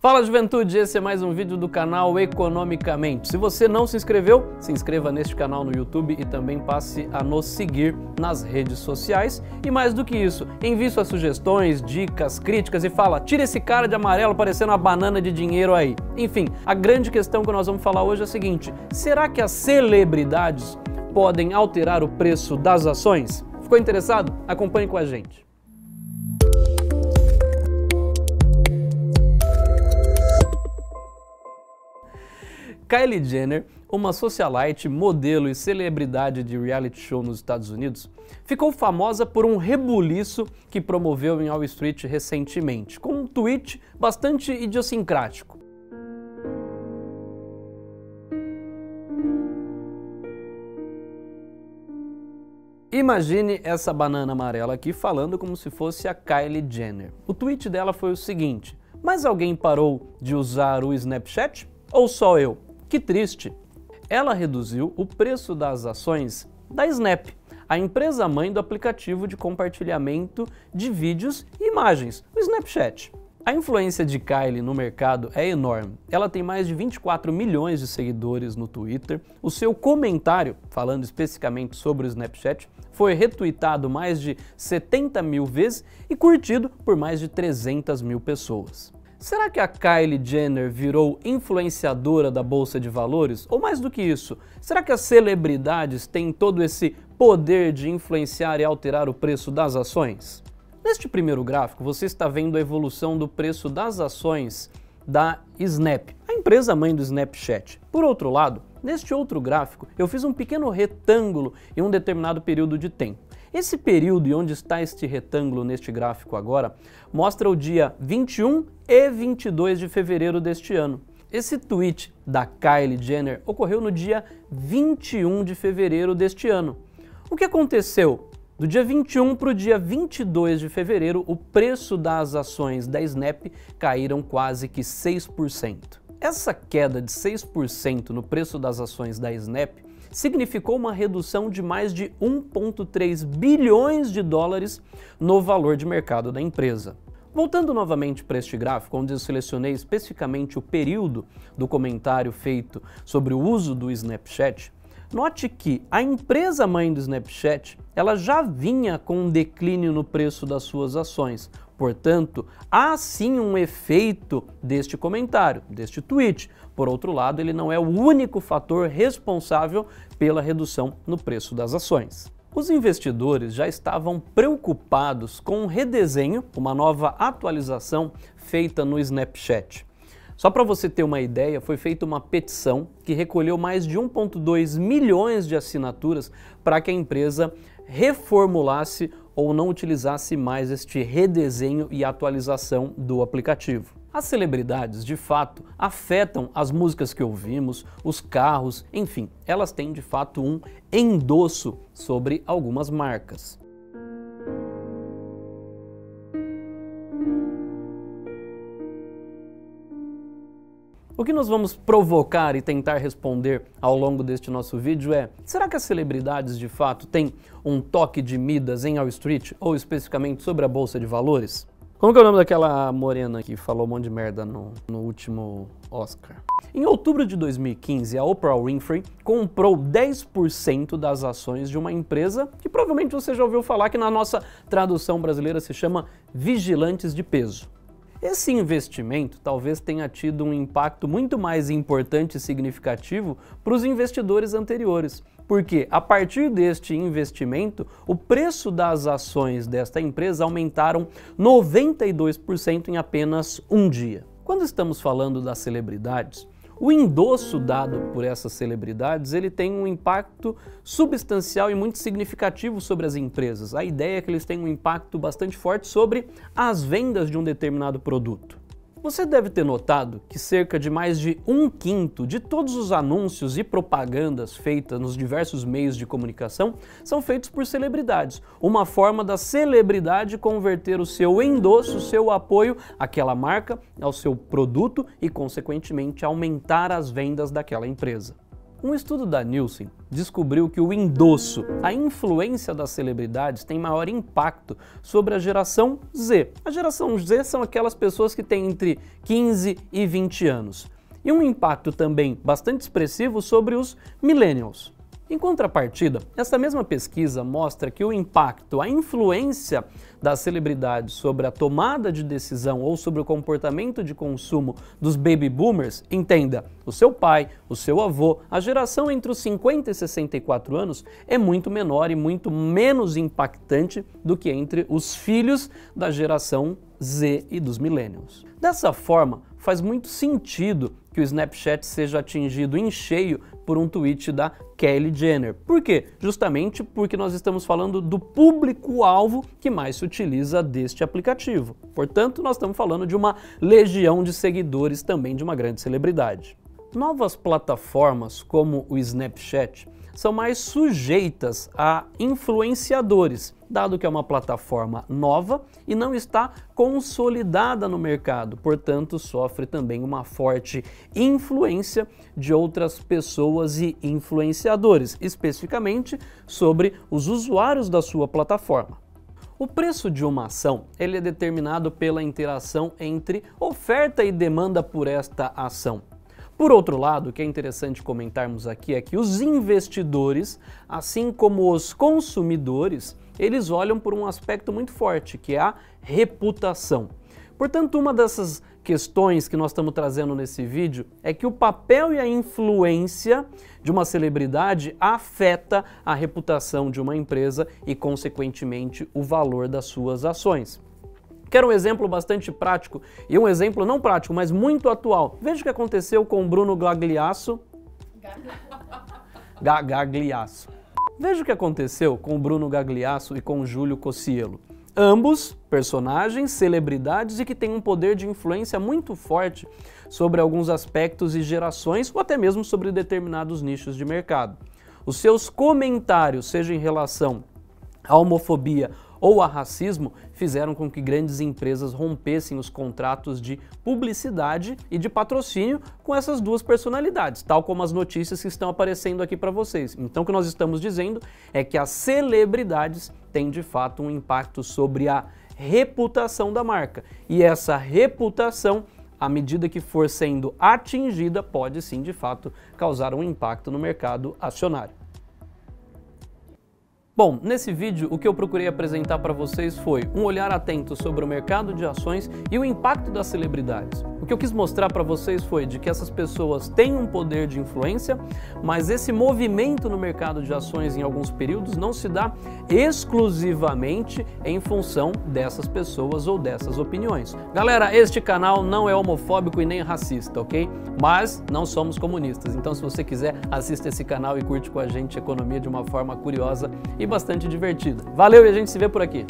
Fala juventude, esse é mais um vídeo do canal Economicamente. Se você não se inscreveu, se inscreva neste canal no YouTube e também passe a nos seguir nas redes sociais. E mais do que isso, envie suas sugestões, dicas, críticas e fala, tira esse cara de amarelo parecendo uma banana de dinheiro aí. Enfim, a grande questão que nós vamos falar hoje é a seguinte, será que as celebridades podem alterar o preço das ações? Ficou interessado? Acompanhe com a gente. Kylie Jenner, uma socialite, modelo e celebridade de reality show nos Estados Unidos, ficou famosa por um rebuliço que promoveu em Wall Street recentemente, com um tweet bastante idiosincrático. Imagine essa banana amarela aqui falando como se fosse a Kylie Jenner. O tweet dela foi o seguinte: mas alguém parou de usar o Snapchat? Ou só eu? Que triste! Ela reduziu o preço das ações da Snap, a empresa mãe do aplicativo de compartilhamento de vídeos e imagens, o Snapchat. A influência de Kylie no mercado é enorme. Ela tem mais de 24 milhões de seguidores no Twitter. O seu comentário, falando especificamente sobre o Snapchat, foi retweetado mais de 70 mil vezes e curtido por mais de 300 mil pessoas. Será que a Kylie Jenner virou influenciadora da Bolsa de Valores? Ou mais do que isso, será que as celebridades têm todo esse poder de influenciar e alterar o preço das ações? Neste primeiro gráfico, você está vendo a evolução do preço das ações da Snap, a empresa mãe do Snapchat. Por outro lado, neste outro gráfico, eu fiz um pequeno retângulo em um determinado período de tempo. Esse período e onde está este retângulo neste gráfico agora, mostra o dia 21 e 22 de fevereiro deste ano. Esse tweet da Kylie Jenner ocorreu no dia 21 de fevereiro deste ano. O que aconteceu? Do dia 21 para o dia 22 de fevereiro, o preço das ações da Snap caíram quase que 6%. Essa queda de 6% no preço das ações da Snap significou uma redução de mais de 1,3 bilhões de dólares no valor de mercado da empresa. Voltando novamente para este gráfico, onde eu selecionei especificamente o período do comentário feito sobre o uso do Snapchat, note que a empresa mãe do Snapchat ela já vinha com um declínio no preço das suas ações. Portanto, há sim um efeito deste comentário, deste tweet. Por outro lado, ele não é o único fator responsável pela redução no preço das ações. Os investidores já estavam preocupados com um redesenho, uma nova atualização feita no Snapchat. Só para você ter uma ideia, foi feita uma petição que recolheu mais de 1,2 milhões de assinaturas para que a empresa reformulasse ou não utilizasse mais este redesenho e atualização do aplicativo. As celebridades, de fato, afetam as músicas que ouvimos, os carros, enfim, elas têm de fato um endosso sobre algumas marcas. O que nós vamos provocar e tentar responder ao longo deste nosso vídeo é: será que as celebridades de fato têm um toque de Midas em Wall Street ou especificamente sobre a Bolsa de Valores? Como que é o nome daquela morena que falou um monte de merda no último Oscar? Em outubro de 2015, a Oprah Winfrey comprou 10% das ações de uma empresa que provavelmente você já ouviu falar, que na nossa tradução brasileira se chama Vigilantes de Peso. Esse investimento talvez tenha tido um impacto muito mais importante e significativo para os investidores anteriores, porque a partir deste investimento, o preço das ações desta empresa aumentaram 92% em apenas um dia. Quando estamos falando das celebridades, o endosso dado por essas celebridades ele tem um impacto substancial e muito significativo sobre as empresas. A ideia é que eles têm um impacto bastante forte sobre as vendas de um determinado produto. Você deve ter notado que cerca de mais de 1/5 de todos os anúncios e propagandas feitas nos diversos meios de comunicação são feitos por celebridades. Uma forma da celebridade converter o seu endosso, o seu apoio àquela marca, ao seu produto e, consequentemente, aumentar as vendas daquela empresa. Um estudo da Nielsen descobriu que o endosso, a influência das celebridades tem maior impacto sobre a geração Z. A geração Z são aquelas pessoas que têm entre 15 e 20 anos. E um impacto também bastante expressivo sobre os millennials. Em contrapartida, essa mesma pesquisa mostra que o impacto, a influência das celebridades sobre a tomada de decisão ou sobre o comportamento de consumo dos baby boomers, entenda, o seu pai, o seu avô, a geração entre os 50 e 64 anos é muito menor e muito menos impactante do que entre os filhos da geração Z e dos millennials. Dessa forma, faz muito sentido que o Snapchat seja atingido em cheio por um tweet da Kylie Jenner. Por quê? Justamente porque nós estamos falando do público-alvo que mais se utiliza deste aplicativo. Portanto, nós estamos falando de uma legião de seguidores também de uma grande celebridade. Novas plataformas como o Snapchat são mais sujeitas a influenciadores, dado que é uma plataforma nova e não está consolidada no mercado, portanto sofre também uma forte influência de outras pessoas e influenciadores, especificamente sobre os usuários da sua plataforma. O preço de uma ação ele é determinado pela interação entre oferta e demanda por esta ação. Por outro lado, o que é interessante comentarmos aqui é que os investidores, assim como os consumidores, eles olham por um aspecto muito forte, que é a reputação. Portanto, uma dessas questões que nós estamos trazendo nesse vídeo é que o papel e a influência de uma celebridade afeta a reputação de uma empresa e, consequentemente, o valor das suas ações. Quero um exemplo bastante prático e um exemplo não prático, mas muito atual. Veja o que aconteceu com o Bruno Gagliasso. Gagliasso. Veja o que aconteceu com o Bruno Gagliasso e com o Júlio Cocielo. Ambos personagens, celebridades e que têm um poder de influência muito forte sobre alguns aspectos e gerações ou até mesmo sobre determinados nichos de mercado. Os seus comentários, seja em relação à homofobia ou a racismo, fizeram com que grandes empresas rompessem os contratos de publicidade e de patrocínio com essas duas personalidades, tal como as notícias que estão aparecendo aqui para vocês. Então o que nós estamos dizendo é que as celebridades têm de fato um impacto sobre a reputação da marca. E essa reputação, à medida que for sendo atingida, pode sim de fato causar um impacto no mercado acionário. Bom, nesse vídeo o que eu procurei apresentar para vocês foi um olhar atento sobre o mercado de ações e o impacto das celebridades. O que eu quis mostrar para vocês foi de que essas pessoas têm um poder de influência, mas esse movimento no mercado de ações em alguns períodos não se dá exclusivamente em função dessas pessoas ou dessas opiniões. Galera, este canal não é homofóbico e nem racista, ok? Mas não somos comunistas, então se você quiser, assista esse canal e curte com a gente economia de uma forma curiosa e bastante divertida. Valeu e a gente se vê por aqui.